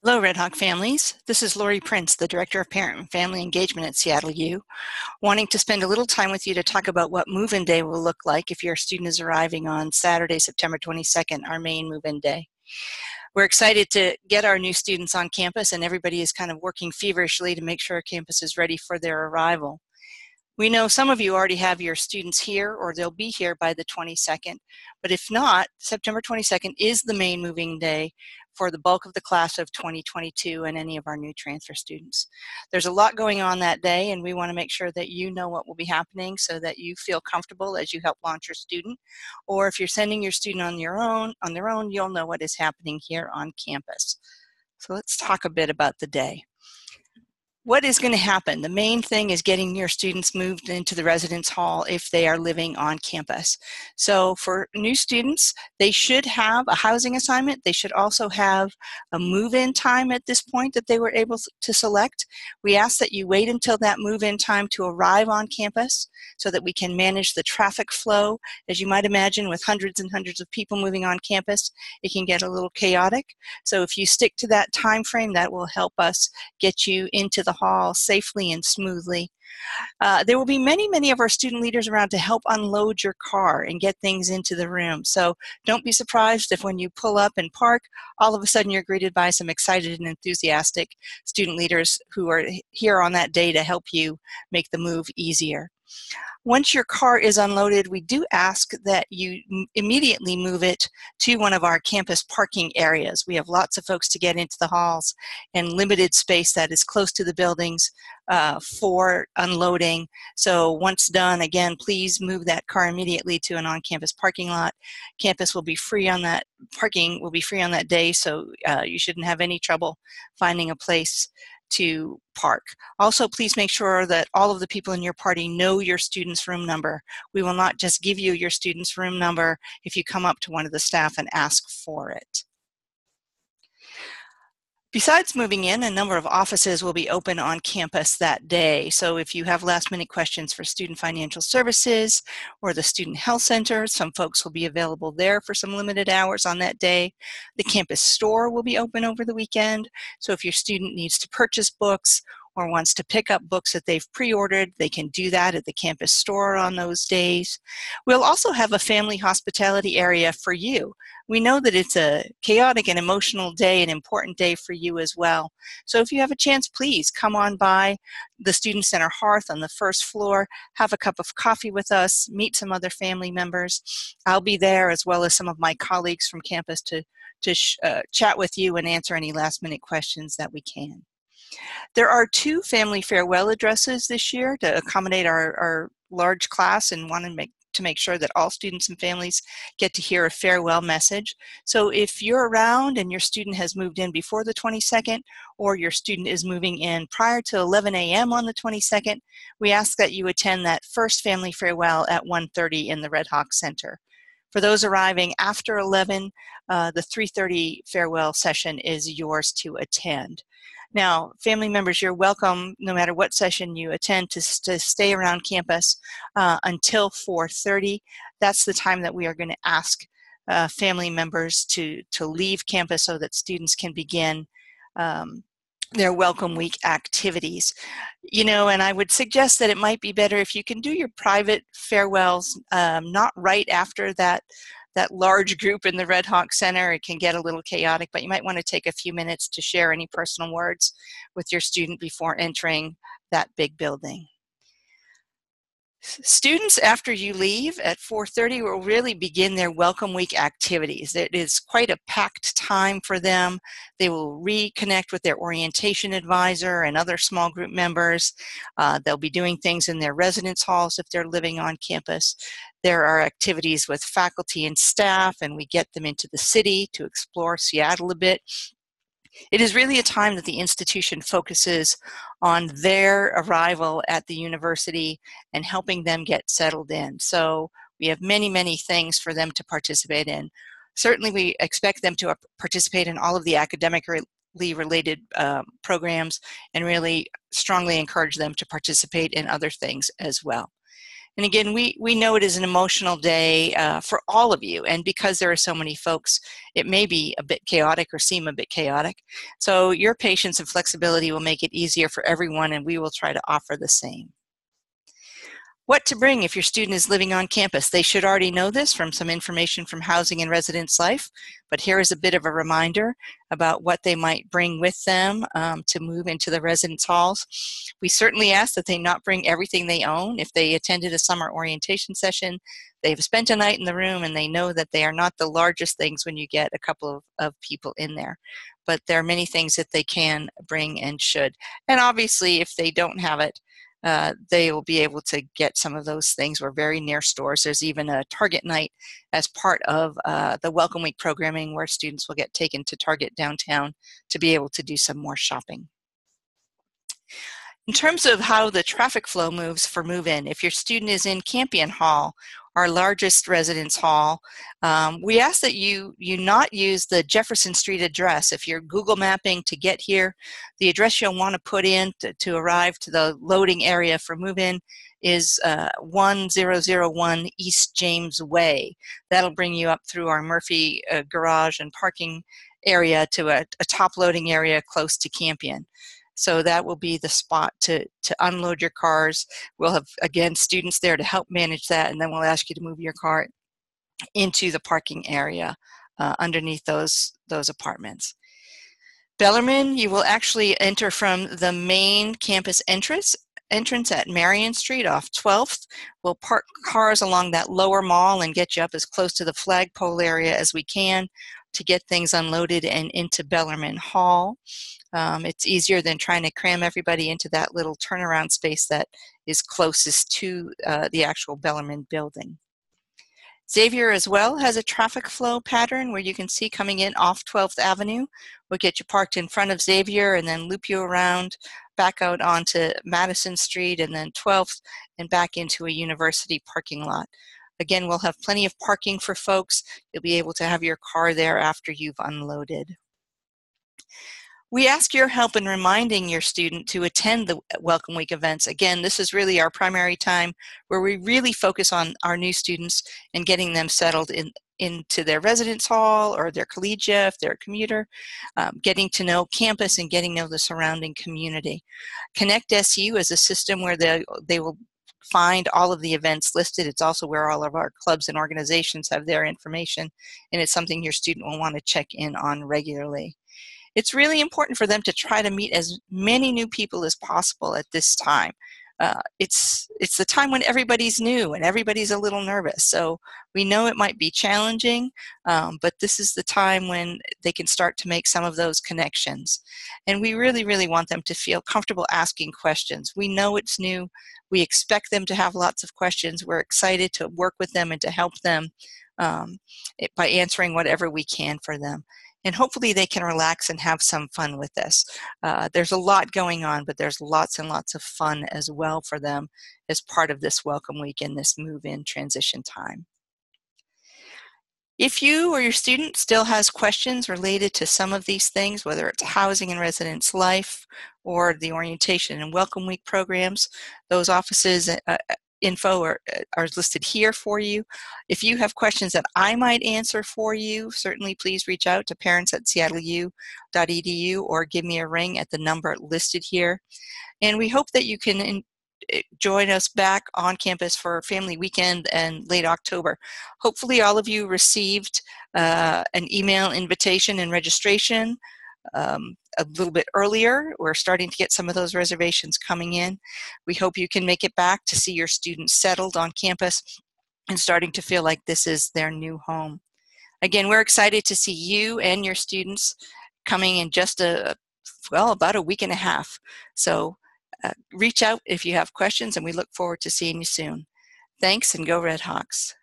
Hello, Red Hawk families. This is Lori Prince, the Director of Parent and Family Engagement at Seattle U, wanting to spend a little time with you to talk about what move-in day will look like if your student is arriving on Saturday, September 22nd, our main move-in day. We're excited to get our new students on campus, and everybody is kind of working feverishly to make sure our campus is ready for their arrival. We know some of you already have your students here, or they'll be here by the 22nd, but if not, September 22nd is the main moving day for the bulk of the class of 2022 and any of our new transfer students. There's a lot going on that day, and we want to make sure that you know what will be happening so that you feel comfortable as you help launch your student, or if you're sending your student on their own, you'll know what is happening here on campus. So let's talk a bit about the day. What is going to happen? The main thing is getting your students moved into the residence hall if they are living on campus. So for new students, they should have a housing assignment. They should also have a move-in time at this point that they were able to select. We ask that you wait until that move-in time to arrive on campus so that we can manage the traffic flow. As you might imagine, with hundreds and hundreds of people moving on campus, it can get a little chaotic. So if you stick to that time frame, that will help us get you into the hall safely and smoothly. There will be many of our student leaders around to help unload your car and get things into the room. So don't be surprised if when you pull up and park, all of a sudden you're greeted by some excited and enthusiastic student leaders who are here on that day to help you make the move easier. Once your car is unloaded, we do ask that you immediately move it to one of our campus parking areas. We have lots of folks to get into the halls and limited space that is close to the buildings for unloading. So once done, again, please move that car immediately to an on-campus parking lot. Campus will be free on that, parking will be free on that day, so you shouldn't have any trouble finding a place to park. Also, please make sure that all of the people in your party know your student's room number. We will not just give you your student's room number if you come up to one of the staff and ask for it. Besides moving in, a number of offices will be open on campus that day. So if you have last-minute questions for Student Financial Services or the Student Health Center, some folks will be available there for some limited hours on that day. The campus store will be open over the weekend. So if your student needs to purchase books or wants to pick up books that they've pre-ordered, they can do that at the campus store on those days. We'll also have a family hospitality area for you. We know that it's a chaotic and emotional day, an important day for you as well. So if you have a chance, please come on by the Student Center Hearth on the first floor, have a cup of coffee with us, meet some other family members. I'll be there as well as some of my colleagues from campus to chat with you and answer any last-minute questions that we can. There are 2 family farewell addresses this year to accommodate our large class and want to make sure that all students and families get to hear a farewell message. So if you're around and your student has moved in before the 22nd, or your student is moving in prior to 11 a.m. on the 22nd, we ask that you attend that first family farewell at 1:30 in the Red Hawk Center. For those arriving after 11, the 3:30 farewell session is yours to attend. Now, family members, you're welcome, no matter what session you attend, to stay around campus until 4:30. That's the time that we are going to ask family members to leave campus so that students can begin their welcome week activities. You know, and I would suggest that it might be better if you can do your private farewells not right after that large group in the Red Hawk Center. It can get a little chaotic, but you might want to take a few minutes to share any personal words with your student before entering that big building. Students, after you leave at 4:30, will really begin their welcome week activities. It is quite a packed time for them. They will reconnect with their orientation advisor and other small group members. They'll be doing things in their residence halls if they're living on campus. There are activities with faculty and staff, and we get them into the city to explore Seattle a bit. It is really a time that the institution focuses on their arrival at the university and helping them get settled in. So we have many things for them to participate in. Certainly we expect them to participate in all of the academically related programs, and really strongly encourage them to participate in other things as well. And again, we know it is an emotional day for all of you, and because there are so many folks, it may be a bit chaotic or seem a bit chaotic. So your patience and flexibility will make it easier for everyone, and we will try to offer the same. What to bring if your student is living on campus. They should already know this from some information from Housing and Residence Life, but here is a bit of a reminder about what they might bring with them to move into the residence halls. We certainly ask that they not bring everything they own. If they attended a summer orientation session, they've spent a night in the room, and they know that they are not the largest things when you get a couple of people in there. But there are many things that they can bring and should. And obviously, if they don't have it, they will be able to get some of those things. We're very near stores. There's even a Target night as part of the Welcome Week programming, where students will get taken to Target downtown to be able to do some more shopping. In terms of how the traffic flow moves for move-in, if your student is in Campion Hall, our largest residence hall, we ask that you not use the Jefferson Street address. If you're Google mapping to get here, the address you'll want to put in to arrive to the loading area for move-in is 1001 East James Way. That'll bring you up through our Murphy garage and parking area to a top loading area close to Campion. So that will be the spot to unload your cars. We'll have, again, students there to help manage that, and then we'll ask you to move your car into the parking area underneath those apartments. Bellarmine, you will actually enter from the main campus entrance at Marion Street off 12th. We'll park cars along that lower mall and get you up as close to the flagpole area as we can to get things unloaded and into Bellarmine Hall. It's easier than trying to cram everybody into that little turnaround space that is closest to the actual Bellarmine building. Xavier as well has a traffic flow pattern where you can see coming in off 12th Avenue. We'll get you parked in front of Xavier and then loop you around back out onto Madison Street and then 12th and back into a university parking lot. Again, we'll have plenty of parking for folks. You'll be able to have your car there after you've unloaded. We ask your help in reminding your student to attend the Welcome Week events. Again, this is really our primary time where we really focus on our new students and getting them settled into their residence hall or their collegia if they're a commuter, getting to know campus and getting to know the surrounding community. Connect SU is a system where they will find all of the events listed. It's also where all of our clubs and organizations have their information, and it's something your student will want to check in on regularly. It's really important for them to try to meet as many new people as possible at this time. It's the time when everybody's new and everybody's a little nervous. So we know it might be challenging, but this is the time when they can start to make some of those connections. And we really, really want them to feel comfortable asking questions. We know it's new. We expect them to have lots of questions. We're excited to work with them and to help them by answering whatever we can for them. And hopefully they can relax and have some fun with this. There's a lot going on, but there's lots and lots of fun as well for them as part of this Welcome Week and this move-in transition time. If you or your student still has questions related to some of these things, whether it's Housing and Residence Life or the Orientation and Welcome Week programs, those offices info are listed here for you. If you have questions that I might answer for you, certainly please reach out to parents@seattleu.edu or give me a ring at the number listed here. And we hope that you can join us back on campus for Family Weekend and late October. Hopefully all of you received an email invitation and registration a little bit earlier. We're starting to get some of those reservations coming in. We hope you can make it back to see your students settled on campus and starting to feel like this is their new home. Again, we're excited to see you and your students coming in just about a week and a half. So reach out if you have questions, and we look forward to seeing you soon. Thanks, and go Red Hawks.